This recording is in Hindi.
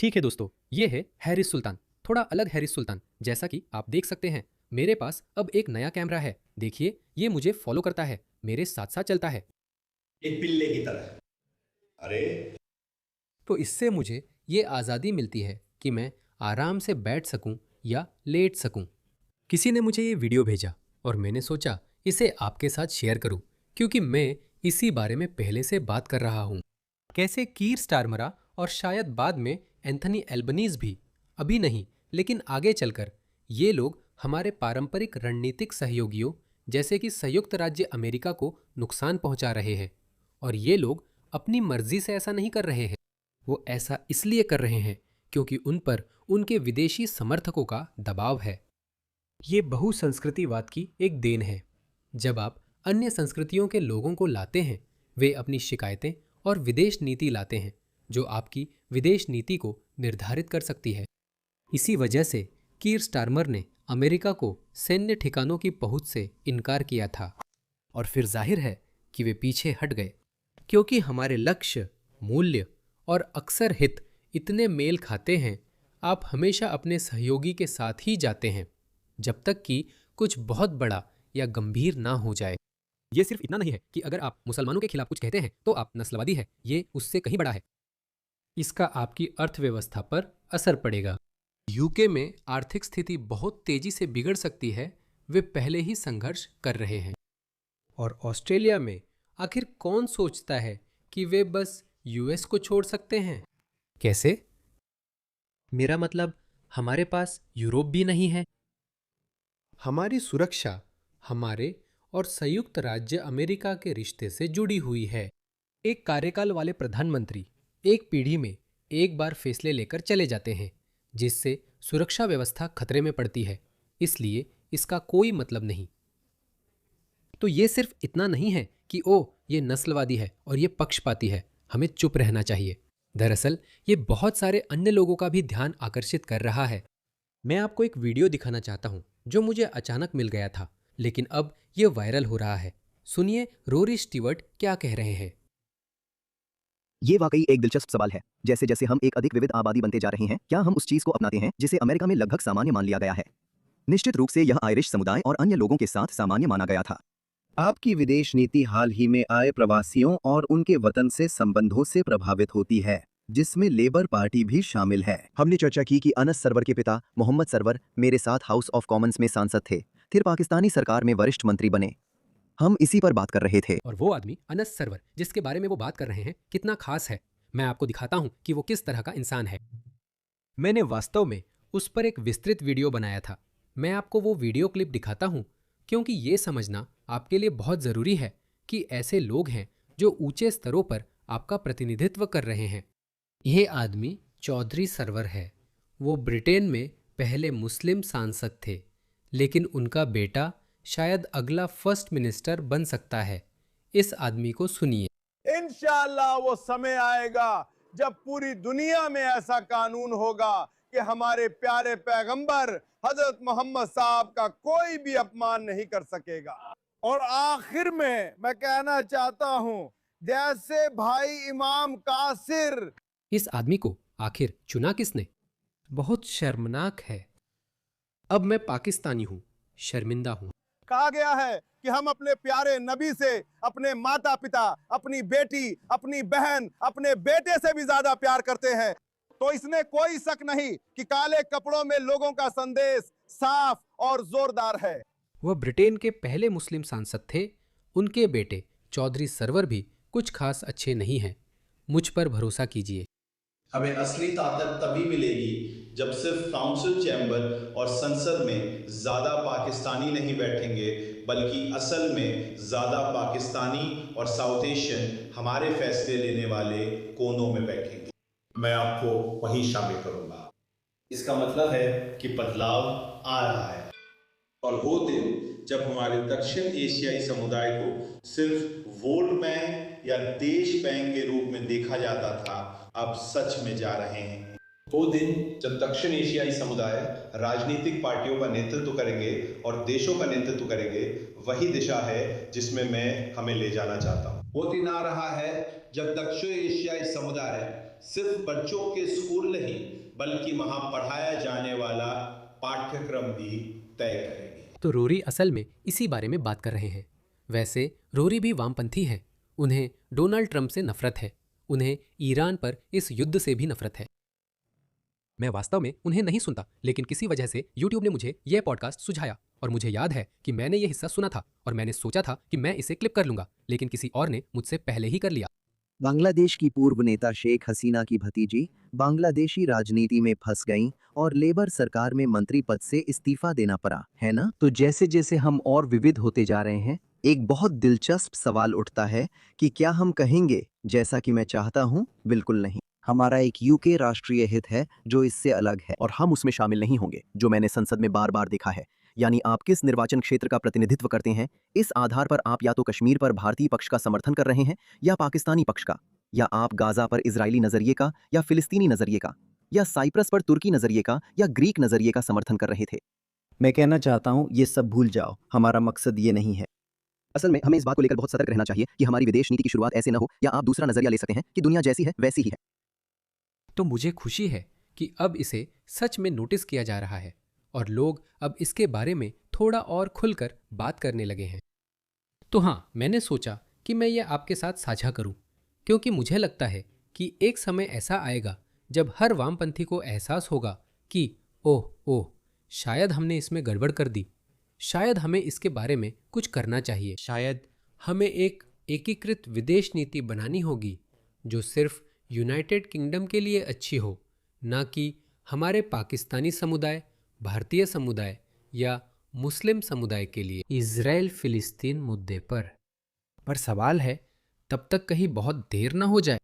ठीक है दोस्तों, ये है हैरिस सुल्तान। थोड़ा अलग हैरिस सुल्तान। जैसा कि आप देख सकते हैं, मेरे पास अब एक नया कैमरा है। देखिए, ये मुझे फॉलो करता है, मेरे साथ साथ चलता है। एक पिल्ले की तरह। अरे तो इससे मुझे ये आज़ादी मिलती है कि मैं आराम से बैठ सकूं या लेट सकूं। किसी ने मुझे ये वीडियो भेजा और मैंने सोचा इसे आपके साथ शेयर करूं, क्योंकि मैं इसी बारे में पहले से बात कर रहा हूं। कैसे कीर स्टारमरा और शायद बाद में एंथनी एल्बनीज भी, अभी नहीं लेकिन आगे चलकर, ये लोग हमारे पारंपरिक रणनीतिक सहयोगियों जैसे कि संयुक्त राज्य अमेरिका को नुकसान पहुंचा रहे हैं। और ये लोग अपनी मर्जी से ऐसा नहीं कर रहे हैं, वो ऐसा इसलिए कर रहे हैं क्योंकि उन पर उनके विदेशी समर्थकों का दबाव है। ये बहुसंस्कृतिवाद की एक देन है। जब आप अन्य संस्कृतियों के लोगों को लाते हैं, वे अपनी शिकायतें और विदेश नीति लाते हैं जो आपकी विदेश नीति को निर्धारित कर सकती है। इसी वजह से कीर स्टारमर ने अमेरिका को सैन्य ठिकानों की पहुंच से इनकार किया था। और फिर जाहिर है कि वे पीछे हट गए, क्योंकि हमारे लक्ष्य, मूल्य और अक्सर हित इतने मेल खाते हैं। आप हमेशा अपने सहयोगी के साथ ही जाते हैं जब तक कि कुछ बहुत बड़ा या गंभीर ना हो जाए। ये सिर्फ इतना नहीं है कि अगर आप मुसलमानों के खिलाफ कुछ कहते हैं तो आप नस्लवादी हैं। ये उससे कहीं बड़ा है। इसका आपकी अर्थव्यवस्था पर असर पड़ेगा। यूके में आर्थिक स्थिति बहुत तेजी से बिगड़ सकती है। वे पहले ही संघर्ष कर रहे हैं। और ऑस्ट्रेलिया में आखिर कौन सोचता है कि वे बस यूएस को छोड़ सकते हैं? कैसे? मेरा मतलब, हमारे पास यूरोप भी नहीं है। हमारी सुरक्षा हमारे और संयुक्त राज्य अमेरिका के रिश्ते से जुड़ी हुई है। एक कार्यकाल वाले प्रधानमंत्री एक पीढ़ी में एक बार फैसले लेकर चले जाते हैं, जिससे सुरक्षा व्यवस्था खतरे में पड़ती है। इसलिए इसका कोई मतलब नहीं। तो ये सिर्फ इतना नहीं है कि ओ, ये नस्लवादी है और ये पक्षपाती है, हमें चुप रहना चाहिए। दरअसल ये बहुत सारे अन्य लोगों का भी ध्यान आकर्षित कर रहा है। मैं आपको एक वीडियो दिखाना चाहता हूं जो मुझे अचानक मिल गया था, लेकिन अब ये वायरल हो रहा है। सुनिए रोरी स्टीवर्ट क्या कह रहे हैं। ये वाकई एक दिलचस्प सवाल है। जैसे जैसे हम एक अधिक विविध आबादी बनते जा रहे हैं, क्या हम उस चीज को अपनाते हैं जिसे अमेरिका में लगभग सामान्य मान लिया गया है? निश्चित रूप से यह आयरिश समुदाय और अन्य लोगों के साथ सामान्य माना गया था। आपकी विदेश नीति हाल ही में आए प्रवासियों और उनके वतन से संबंधों से प्रभावित होती है, जिसमें लेबर पार्टी भी शामिल है। हमने चर्चा की कि अनस सरवर के पिता मोहम्मद सरवर मेरे साथ हाउस ऑफ कॉमन्स में सांसद थे, फिर पाकिस्तानी सरकार में वरिष्ठ मंत्री बने। हम इसी पर बात कर रहे थे। और वो आदमी अनस सरवर जिसके बारे में वो बात कर रहे हैं कितना खास है। मैं आपको दिखाता हूं कि वो किस तरह का इंसान है। मैंने वास्तव में उस पर एक विस्तृत वीडियो बनाया था। मैं आपको वो वीडियो क्लिप दिखाता हूं क्योंकि ये समझना आपके लिए बहुत ज़रूरी है कि ऐसे लोग हैं जो ऊंचे स्तरों पर आपका प्रतिनिधित्व कर रहे हैं। यह आदमी चौधरी सरवर है। वो ब्रिटेन में पहले मुस्लिम सांसद थे, लेकिन उनका बेटा शायद अगला फर्स्ट मिनिस्टर बन सकता है। इस आदमी को सुनिए। इंशाअल्लाह वो समय आएगा जब पूरी दुनिया में ऐसा कानून होगा कि हमारे प्यारे पैगंबर हजरत मोहम्मद साहब का कोई भी अपमान नहीं कर सकेगा। और आखिर में मैं कहना चाहता हूं, जैसे भाई इमाम कासिर। इस आदमी को आखिर चुना किसने? बहुत शर्मनाक है। अब मैं पाकिस्तानी हूं, शर्मिंदा हूं। कहा गया है कि हम अपने प्यारे नबी से अपने माता पिता, अपनी बेटी, अपनी बहन, अपने बेटे से भी ज्यादा प्यार करते हैं। तो इसमें कोई शक नहीं कि काले कपड़ों में लोगों का संदेश साफ और जोरदार है। वह ब्रिटेन के पहले मुस्लिम सांसद थे। उनके बेटे चौधरी सरवर भी कुछ खास अच्छे नहीं हैं। मुझ पर भरोसा कीजिए। हमें असली ताकत तभी मिलेगी जब सिर्फ काउंसिल चैम्बर और संसद में ज्यादा पाकिस्तानी नहीं बैठेंगे, बल्कि असल में ज्यादा पाकिस्तानी और साउथ एशियन हमारे फैसले लेने वाले कोनों में बैठेंगे। मैं आपको वहीं शामिल करूंगा। इसका मतलब है कि बदलाव आ रहा है। और वो दिन जब हमारे दक्षिण एशियाई समुदाय को सिर्फ वोट बैंक या देश बैंक के रूप में देखा जाता था, अब सच में जा रहे हैं। वो दिन जब दक्षिण एशियाई समुदाय राजनीतिक पार्टियों का नेतृत्व करेंगे और देशों का नेतृत्व करेंगे, वही दिशा है जिसमें मैं हमें ले जाना चाहता हूँ। वो दिन आ रहा है जब दक्षिण एशियाई समुदाय सिर्फ बच्चों के स्कूल नहीं बल्कि वहां पढ़ाया जाने वाला पाठ्यक्रम भी तय करेगी। तो रोरी असल में इसी बारे में बात कर रहे हैं। वैसे रोरी भी वामपंथी हैं। उन्हें डोनाल्ड ट्रंप से नफरत है। उन्हें ईरान पर इस युद्ध से भी नफरत है। मैं वास्तव में उन्हें नहीं सुनता, लेकिन किसी वजह से यूट्यूब ने मुझे यह पॉडकास्ट सुझाया और मुझे याद है कि मैंने यह हिस्सा सुना था और मैंने सोचा था कि मैं इसे क्लिप कर लूंगा, लेकिन किसी और ने मुझसे पहले ही कर लिया। बांग्लादेश की पूर्व नेता शेख हसीना की भतीजी बांग्लादेशी राजनीति में फंस गईं और लेबर सरकार में मंत्री पद से इस्तीफा देना पड़ा, है ना? तो जैसे जैसे हम और विविध होते जा रहे हैं, एक बहुत दिलचस्प सवाल उठता है कि क्या हम कहेंगे जैसा कि मैं चाहता हूं? बिल्कुल नहीं। हमारा एक यूके राष्ट्रीय हित है जो इससे अलग है और हम उसमें शामिल नहीं होंगे, जो मैंने संसद में बार बार देखा है। यानी आप किस निर्वाचन क्षेत्र का प्रतिनिधित्व करते हैं, इस आधार पर आप या तो कश्मीर पर भारतीय पक्ष का समर्थन कर रहे हैं या पाकिस्तानी पक्ष का, या आप गाजा पर इजरायली नजरिए का या फिलिस्तीनी नजरिए का, या साइप्रस पर तुर्की नजरिए का या ग्रीक नजरिए का समर्थन कर रहे थे। मैं कहना चाहता हूं, ये सब भूल जाओ, हमारा मकसद ये नहीं है। असल में हमें इस बात को लेकर बहुत सतर्क रहना चाहिए कि हमारी विदेश नीति की शुरुआत ऐसे न हो, या आप दूसरा नजरिया ले सकते हैं कि दुनिया जैसी है वैसी ही है। तो मुझे खुशी है कि अब इसे सच में नोटिस किया जा रहा है और लोग अब इसके बारे में थोड़ा और खुलकर बात करने लगे हैं। तो हाँ, मैंने सोचा कि मैं ये आपके साथ साझा करूं, क्योंकि मुझे लगता है कि एक समय ऐसा आएगा जब हर वामपंथी को एहसास होगा कि ओह, शायद हमने इसमें गड़बड़ कर दी। शायद हमें इसके बारे में कुछ करना चाहिए। शायद हमें एक एकीकृत विदेश नीति बनानी होगी जो सिर्फ यूनाइटेड किंगडम के लिए अच्छी हो, ना कि हमारे पाकिस्तानी समुदाय, भारतीय समुदाय या मुस्लिम समुदाय के लिए। इजराइल फिलिस्तीन मुद्दे पर सवाल है, तब तक कहीं बहुत देर ना हो जाए।